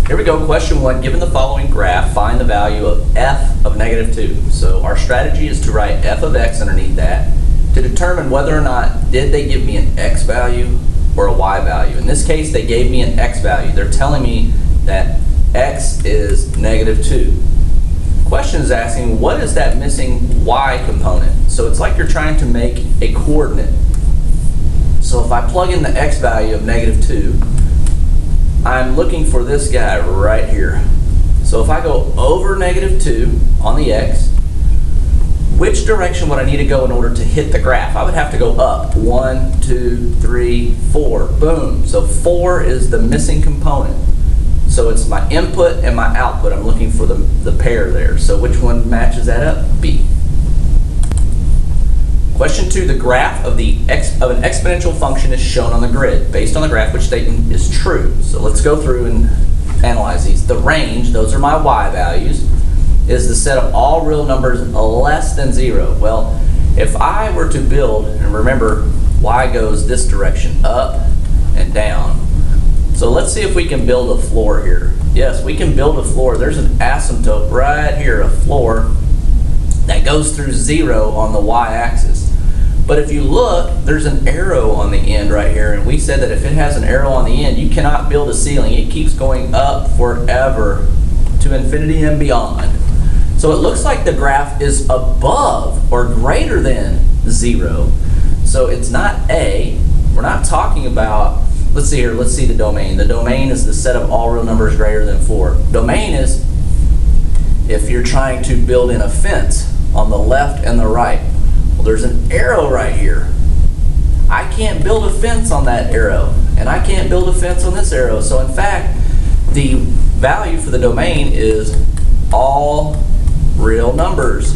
Here we go, question 1. Given the following graph, find the value of f of negative 2. So our strategy is to write f of x underneath that to determine whether or not did they give me an x value or a y value. In this case, they gave me an x value. They're telling me that x is negative 2. Question is asking, what is that missing y component? So it's like you're trying to make a coordinate. So if I plug in the x value of negative 2, I'm looking for this guy right here. So if I go over negative 2 on the x, which direction would I need to go in order to hit the graph? I would have to go up. 1, 2, 3, 4. Boom. So 4 is the missing component. So it's my input and my output. I'm looking for the pair there. So which one matches that up? B. Question 2, the graph of an exponential function is shown on the grid. Based on the graph, which statement is true? So let's go through and analyze these. The range, those are my y values, is the set of all real numbers less than 0. Well, if I were to build, and remember, y goes this direction, up and down. So let's see if we can build a floor here. Yes, we can build a floor. There's an asymptote right here, a floor that goes through 0 on the y-axis. But if you look, there's an arrow on the end right here, and we said that if it has an arrow on the end, you cannot build a ceiling. It keeps going up forever to infinity and beyond. So it looks like the graph is above or greater than 0. So it's not A. We're not talking about, let's see here, let's see the domain. The domain is the set of all real numbers greater than 4. Domain is if you're trying to build in a fence on the left and the right. Well, there's an arrow right here. I can't build a fence on that arrow, and I can't build a fence on this arrow. So in fact, the value for the domain is all real numbers.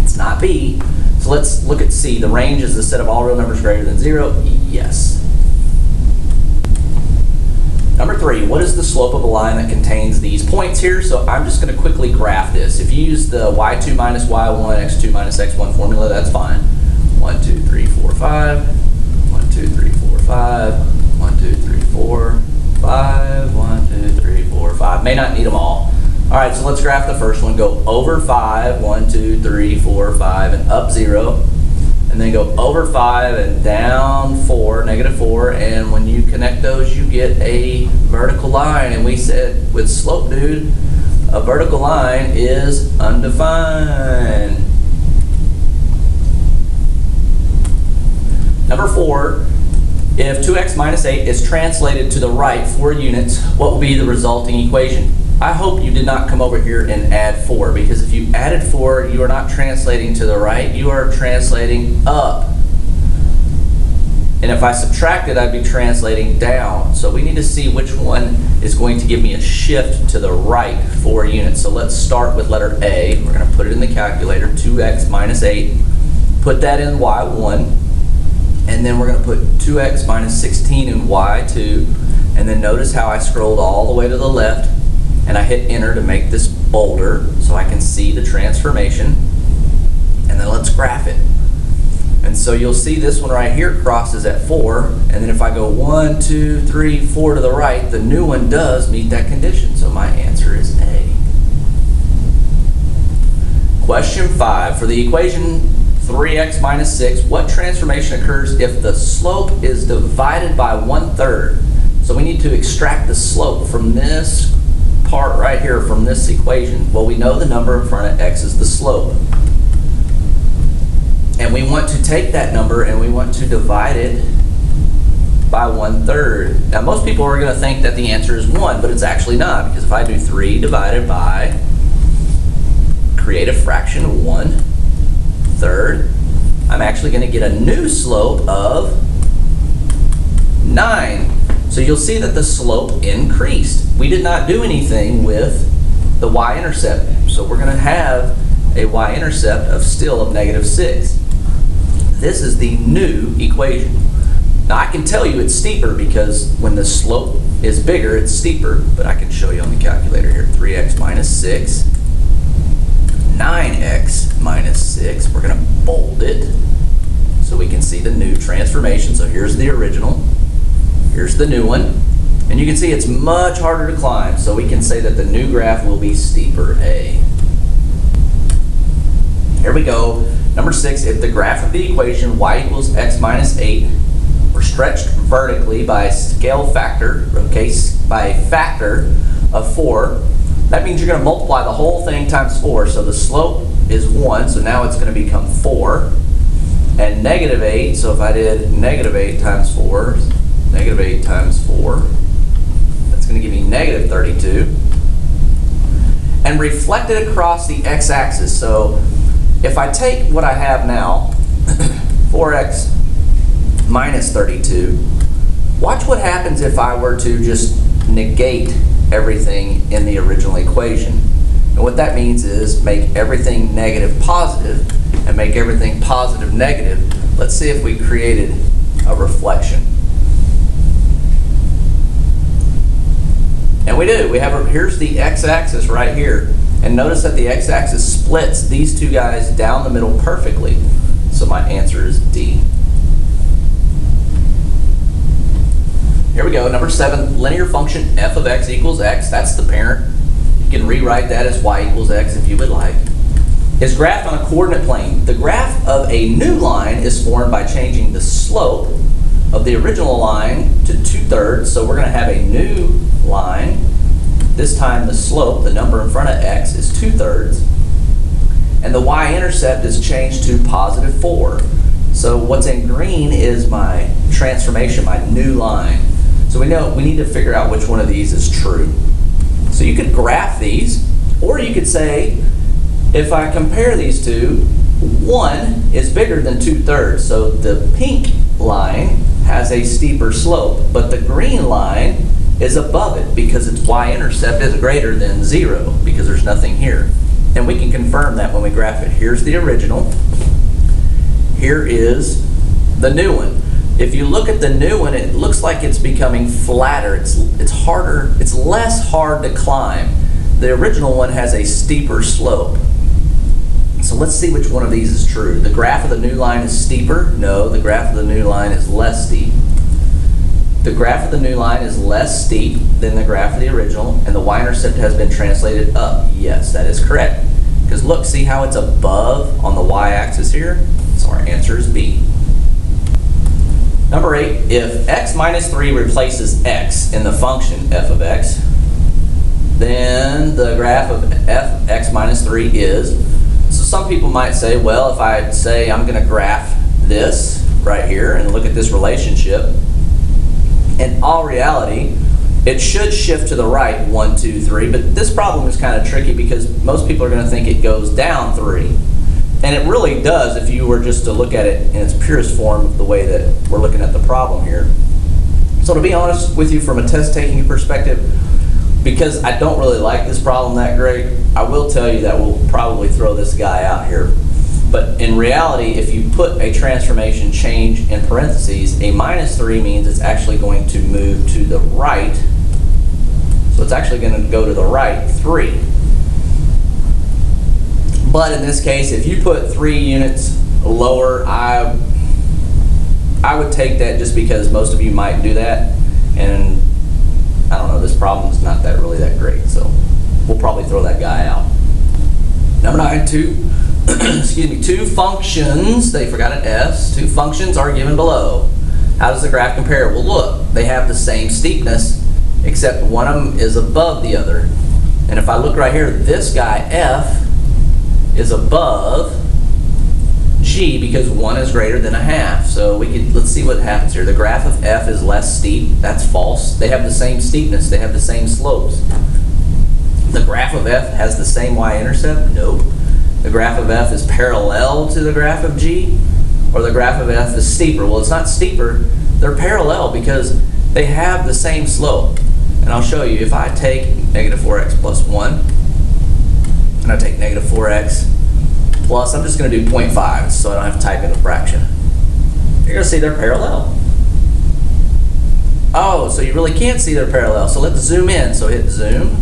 It's not B. So let's look at C. The range is the set of all real numbers greater than 0. Yes. Number 3, what is the slope of a line that contains these points here? So I'm just going to quickly graph this. If you use the y2 minus y1, x2 minus x1 formula, that's fine. 1, 2, 3, 4, 5. 1, 2, 3, 4, 5. 1, 2, 3, 4, 5. 1, 2, 3, 4, 5. May not need them all. All right, so let's graph the first one. Go over 5, 1, 2, 3, 4, 5, and up 0. And then go over 5 and down 4, negative 4, and when you connect those, you get a vertical line. And we said with slope, dude, a vertical line is undefined. Number 4, if 2x minus 8 is translated to the right 4 units, what will be the resulting equation? I hope you did not come over here and add 4, because if you added 4, you are not translating to the right, you are translating up. And if I subtracted, I'd be translating down. So we need to see which one is going to give me a shift to the right 4 units. So let's start with letter A. We're going to put it in the calculator, 2x minus 8. Put that in y1. And then we're going to put 2x minus 16 in y2. And then notice how I scrolled all the way to the left. And I hit enter to make this bolder so I can see the transformation. And then let's graph it. And so you'll see this one right here crosses at 4. And then if I go 1, 2, 3, 4 to the right, the new one does meet that condition. So my answer is A. Question 5. For the equation 3x minus 6, what transformation occurs if the slope is divided by 1/3? So we need to extract the slope from this part right here from this equation. Well, we know the number in front of x is the slope. And we want to take that number and we want to divide it by 1/3. Now, most people are going to think that the answer is 1, but it's actually not, because if I do 3 divided by, create a fraction of 1/3, I'm actually going to get a new slope of 9. So you'll see that the slope increased. We did not do anything with the y-intercept. So we're going to have a y-intercept of still of negative 6. This is the new equation. Now I can tell you it's steeper because when the slope is bigger, it's steeper. But I can show you on the calculator here. 3x minus 6. 9x minus 6. We're going to bold it so we can see the new transformation. So here's the original. Here's the new one. And you can see it's much harder to climb, so we can say that the new graph will be steeper, A. Here we go. Number 6, if the graph of the equation y equals x minus 8 were stretched vertically by a scale factor, okay, by a factor of 4, that means you're going to multiply the whole thing times 4. So the slope is 1, so now it's going to become 4. And negative 8, so if I did negative 8 times 4, negative 8 times 4, that's going to give me negative 32. And reflect it across the x-axis. So if I take what I have now, 4x minus 32, watch what happens if I were to just negate everything in the original equation. And what that means is make everything negative positive and make everything positive negative. Let's see if we created a reflection. And we do. We have here's the x-axis right here. And notice that the x-axis splits these two guys down the middle perfectly. So my answer is D. Here we go. Number 7, linear function f of x equals x. That's the parent. You can rewrite that as y equals x if you would like. Is graphed on a coordinate plane. The graph of a new line is formed by changing the slope of the original line to 2/3. So we're going to have a new line. This time the slope, the number in front of x, is 2/3. And the y-intercept is changed to positive 4. So what's in green is my transformation, my new line. So we know we need to figure out which one of these is true. So you could graph these, or you could say, if I compare these two, 1 is bigger than 2/3. So the pink line has a steeper slope, but the green line is above it because its y-intercept is greater than 0 because there's nothing here. And we can confirm that when we graph it. Here's the original. Here is the new one. If you look at the new one, it looks like it's becoming flatter. It's harder, it's less hard to climb. The original one has a steeper slope. So let's see which one of these is true. The graph of the new line is steeper? No, the graph of the new line is less steep. The graph of the new line is less steep than the graph of the original, and the y-intercept has been translated up. Yes, that is correct. Because look, see how it's above on the y-axis here? So our answer is B. Number 8, if x minus 3 replaces x in the function f of x, then the graph of f of x minus 3 is, so some people might say, well, if I say I'm going to graph this right here and look at this relationship, in all reality, it should shift to the right 1, 2, 3, but this problem is kind of tricky because most people are going to think it goes down 3. And it really does if you were just to look at it in its purest form, the way that we're looking at the problem here. So to be honest with you from a test taking perspective, because I don't really like this problem that great, I will tell you that we'll probably throw this guy out here. But in reality, if you put a transformation change in parentheses, a minus 3 means it's actually going to move to the right. So it's actually going to go to the right 3. But in this case, if you put 3 units lower, I would take that just because most of you might do that. And I don't know, this problem is not really that great. So we'll probably throw that guy out. Number 9, two functions, they forgot an S, 2 functions are given below. How does the graph compare? Well, look, they have the same steepness, except one of them is above the other. And if I look right here, this guy, F, is above G because 1 is greater than 1/2. So let's see what happens here. The graph of F is less steep. That's false. They have the same steepness. They have the same slopes. The graph of F has the same y-intercept? Nope. The graph of F is parallel to the graph of G, or the graph of F is steeper. Well, it's not steeper. They're parallel because they have the same slope. And I'll show you. If I take negative 4x plus 1, and I take negative 4x plus, I'm just going to do 0.5 so I don't have to type in a fraction. You're going to see they're parallel. Oh, so you really can't see they're parallel. So let's zoom in. So hit zoom.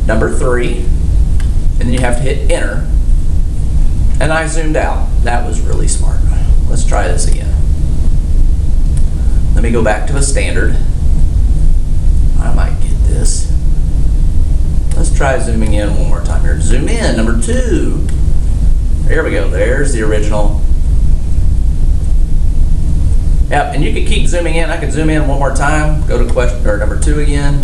Number 3. And then you have to hit enter. And I zoomed out. That was really smart. Let's try this again. Let me go back to a standard. try zooming in one more time here. Zoom in, number 2. There we go, there's the original. Yep, and you can keep zooming in. I can zoom in one more time, go to question or number 2 again.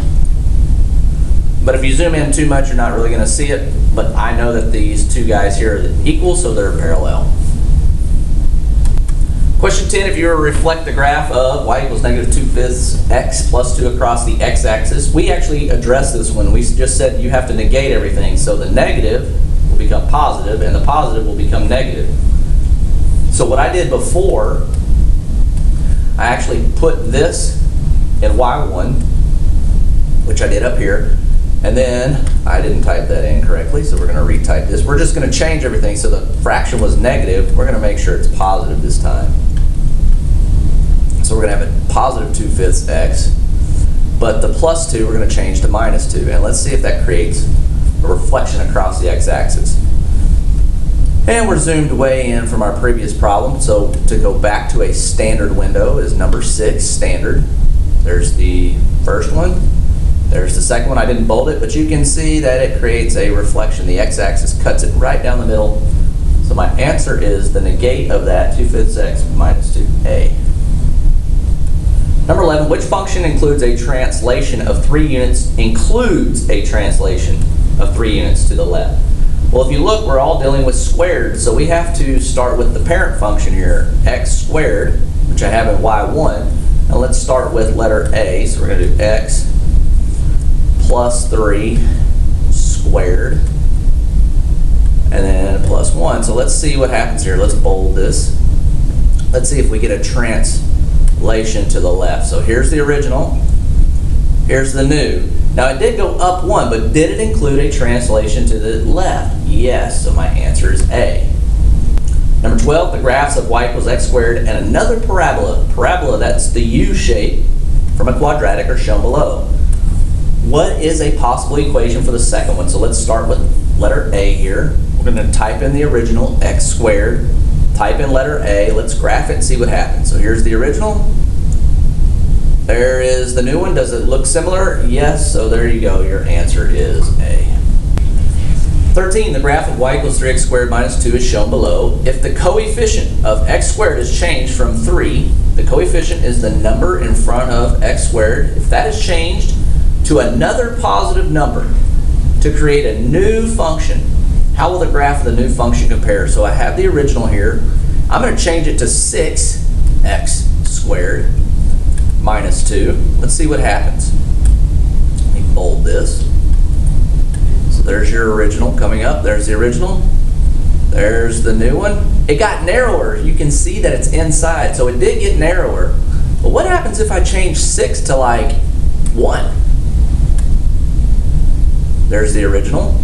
But if you zoom in too much, you're not really going to see it. But I know that these two guys here are equal, so they're parallel. Question 10, if you were to reflect the graph of y equals negative 2/5 x plus 2 across the x-axis, we actually addressed this when we just said you have to negate everything. So the negative will become positive, and the positive will become negative. So what I did before, I actually put this in y1, which I did up here, and then I didn't type that in correctly, so we're going to retype this. We're just going to change everything. So the fraction was negative. We're going to make sure it's positive this time. So we're going to have a positive 2/5 x, but the plus 2 we're going to change to minus 2. And let's see if that creates a reflection across the x-axis. And we're zoomed way in from our previous problem. So to go back to a standard window is number 6, standard. There's the first one. There's the second one. I didn't bold it, but you can see that it creates a reflection. The x-axis cuts it right down the middle. So my answer is the negate of that 2/5 x minus 2a. Number 11, which function includes a translation of 3 units, includes a translation of 3 units to the left? Well, if you look, we're all dealing with squared, so we have to start with the parent function here, x squared, which I have in y1. Now let's start with letter a, so we're going to do x plus 3 squared, and then plus 1. So let's see what happens here. Let's bold this. Let's see if we get a translation to the left. So here's the original, here's the new. Now it did go up 1, but did it include a translation to the left? Yes, so my answer is A. Number 12, the graphs of y equals x squared and another parabola. Parabola, that's the U shape from a quadratic, are shown below. What is a possible equation for the second one? So let's start with letter A here. We're going to type in the original, x squared. Type in letter A. Let's graph it and see what happens. So here's the original. There is the new one. Does it look similar? Yes, so there you go. Your answer is A. 13, the graph of y equals 3x squared minus 2 is shown below. If the coefficient of x squared is changed from 3, the coefficient is the number in front of x squared. If that is changed to another positive number to create a new function, how will the graph of the new function compare? So I have the original here. I'm going to change it to 6x squared minus 2. Let's see what happens. Let me bold this. So there's your original coming up. There's the original. There's the new one. It got narrower. You can see that it's inside. So it did get narrower. But what happens if I change 6 to like 1? There's the original.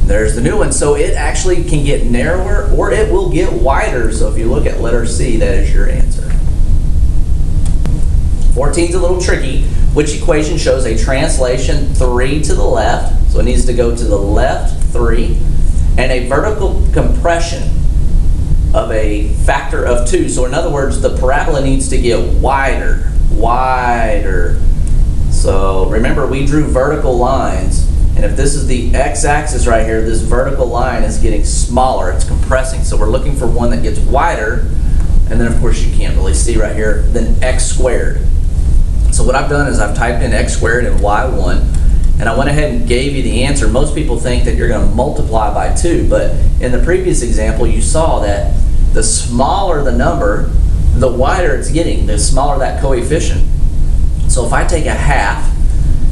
There's the new one. So it actually can get narrower or it will get wider. So if you look at letter C, that is your answer. 14 is a little tricky. Which equation shows a translation 3 to the left? So it needs to go to the left 3. And a vertical compression of a factor of 2. So in other words, the parabola needs to get wider. Wider. So remember, we drew vertical lines. And if this is the x-axis right here, this vertical line is getting smaller. It's compressing. So we're looking for one that gets wider. And then, of course, you can't really see right here, then x squared. So what I've done is I've typed in x squared and y1. And I went ahead and gave you the answer. Most people think that you're going to multiply by 2. But in the previous example, you saw that the smaller the number, the wider it's getting, the smaller that coefficient. So if I take a half,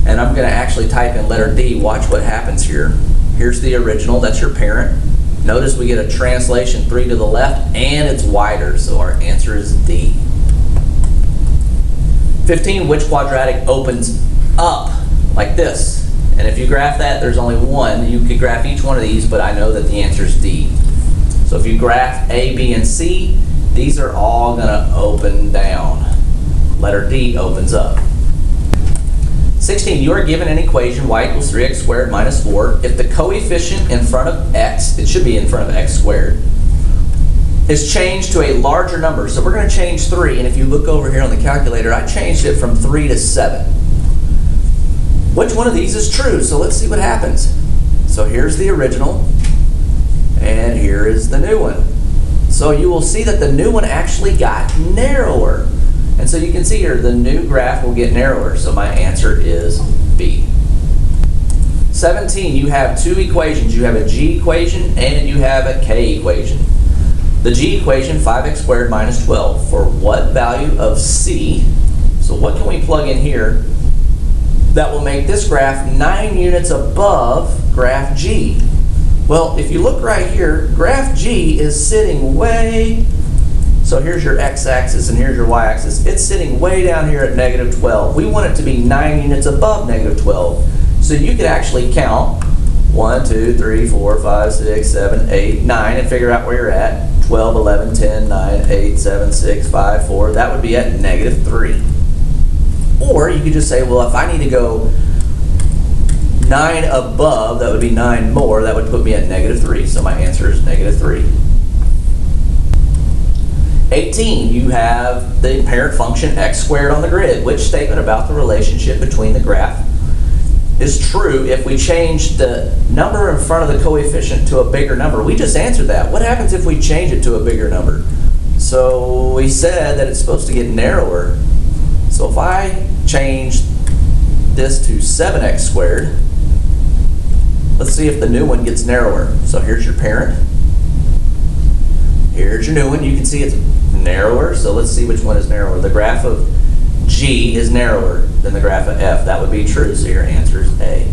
and I'm going to actually type in letter D, watch what happens here. Here's the original, that's your parent. Notice we get a translation 3 to the left, and it's wider, so our answer is D. 15, which quadratic opens up like this? And if you graph that, there's only one. You could graph each one of these, but I know that the answer is D. So if you graph A, B, and C, these are all going to open down. Letter D opens up. 16, you are given an equation y equals 3x squared minus 4. If the coefficient in front of x, it should be in front of x squared, is changed to a larger number. So we're going to change 3, and if you look over here on the calculator, I changed it from 3 to 7. Which one of these is true? So let's see what happens. So here's the original, and here is the new one. So you will see that the new one actually got narrower. And so you can see here, the new graph will get narrower. So my answer is B. 17, you have two equations. You have a G equation and you have a K equation. The G equation, 5x squared minus 12, for what value of C? So what can we plug in here that will make this graph 9 units above graph G? Well, if you look right here, graph G is sitting way, so here's your x-axis and here's your y-axis. It's sitting way down here at negative 12. We want it to be 9 units above negative 12. So you could actually count 1, 2, 3, 4, 5, 6, 7, 8, 9 and figure out where you're at. 12, 11, 10, 9, 8, 7, 6, 5, 4. That would be at negative 3. Or you could just say, well, if I need to go 9 above, that would be 9 more. That would put me at negative 3. So my answer is negative 3. 18, you have the parent function x squared on the grid. Which statement about the relationship between the graph is true if we change the number in front of the coefficient to a bigger number? We just answered that. What happens if we change it to a bigger number? So we said that it's supposed to get narrower. So if I change this to 7x squared, let's see if the new one gets narrower. So here's your parent. Here's your new one. You can see it's narrower. So let's see which one is narrower. The graph of G is narrower than the graph of F. That would be true. So your answer is A.